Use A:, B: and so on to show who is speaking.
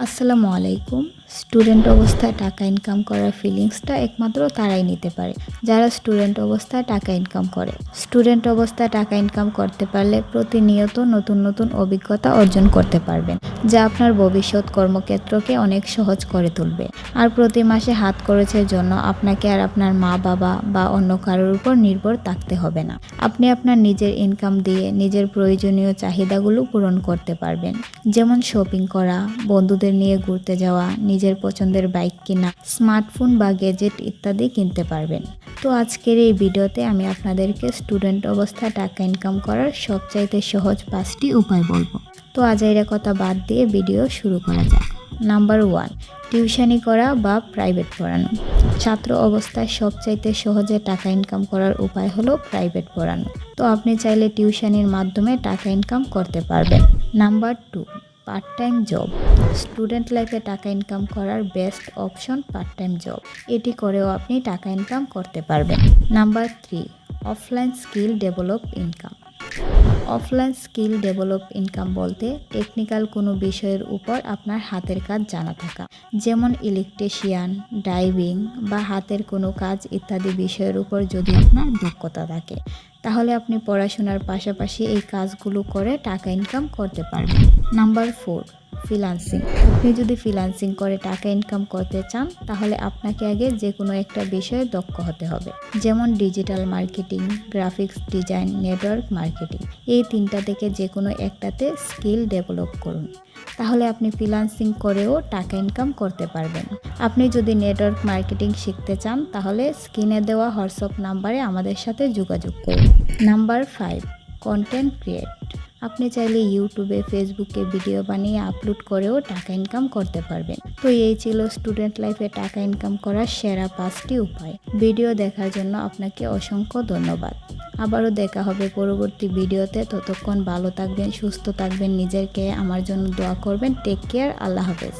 A: আসসালামু আলাইকুম। স্টুডেন্ট অবস্থায় টাকা ইনকাম করার ফিলিংসটা একমাত্র তারাই নিতে পারে যারা স্টুডেন্ট অবস্থায় টাকা ইনকাম করে। স্টুডেন্ট অবস্থায় টাকা ইনকাম করতে পারলে প্রতিনিয়ত নতুন নতুন অভিজ্ঞতা অর্জন করতে পারবেন, যা আপনার ভবিষ্যৎ কর্মক্ষেত্রকে অনেক সহজ করে তুলবে। আর প্রতি মাসে হাত খরচের জন্য আপনাকে আর আপনার মা বাবা বা অন্য কারোর উপর নির্ভর থাকতে হবে না। আপনি আপনার নিজের ইনকাম দিয়ে নিজের প্রয়োজনীয় চাহিদাগুলো পূরণ করতে পারবেন, যেমন শপিং করা, বন্ধুদের নিয়ে ঘুরতে যাওয়া, নিজের পছন্দের বাইক কিনা, স্মার্টফোন বা গ্যাজেট ইত্যাদি কিনতে পারবেন। তো আজকের এই ভিডিওতে আমি আপনাদেরকে স্টুডেন্ট অবস্থায় টাকা ইনকাম করার সবচাইতে সহজ 5টি উপায় বলবো। তো আজাইরা কথা বাদ দিয়ে ভিডিও শুরু করা যাক। নাম্বার 1, টিউশনি করা বা প্রাইভেট পড়ানো। ছাত্র অবস্থায় সবচাইতে সহজে টাকা ইনকাম করার উপায় হলো প্রাইভেট পড়ানো। তো আপনি চাইলে টিউশনির মাধ্যমে টাকা ইনকাম করতে পারবেন। Number 2, part time job. Student লাইফে টাকা ইনকাম করার best option part time job. এটি করেও আপনি টাকা ইনকাম করতে পারবেন। Number 3, offline skill develop income. Offline skill develop income বলতে টেকনিক্যাল কোনো বিষয়ের উপর আপনার হাতের কাজ জানা থাকা, যেমন ইলেকট্রিশিয়ান, ড্রাইভিং বা হাতের কোনো কাজ ইত্যাদি বিষয়ের উপর যদি আপনার দক্ষতা থাকে, তাহলে আপনি পড়াশোনার পাশাপাশি এই কাজগুলো করে টাকা ইনকাম করতে পারবেন। Number 4, freelancing. আপনি যদি ফ্রিল্যান্সিং করে টাকা ইনকাম করতে চান, তাহলে আপনাকে আগে যে কোনো একটা বিষয়ে দক্ষ হতে হবে, যেমন digital marketing, graphics design, network marketing. এই তিনটা থেকে যে কোনো একটাতে স্কিল ডেভেলপ করুন, তাহলে আপনি ফ্রিল্যান্সিং করেও টাকা ইনকাম করতে পারবেন। আপনি যদি নেটওয়ার্ক মার্কেটিং শিখতে চান, তাহলে স্ক্রিনে দেওয়া হোয়াটসঅ্যাপ নাম্বারে আমাদের সাথে যোগাযোগ করুন। Number 5, content create. আপনি চাইলে ইউটিউবে, ফেসবুকে ভিডিও বানিয়ে আপলোড করেও টাকা ইনকাম করতে পারবেন। তো এই ছিল স্টুডেন্ট লাইফে টাকা ইনকাম করার সেরা 5টি উপায়। ভিডিও দেখার জন্য আপনাকে অসংখ্য ধন্যবাদ। আবারও দেখা হবে পরবর্তী ভিডিওতে। ততক্ষণ ভালো থাকবেন, সুস্থ থাকবেন, নিজেরকে আমার জন্য দোয়া করবেন। Take care. আল্লাহ হাফেজ।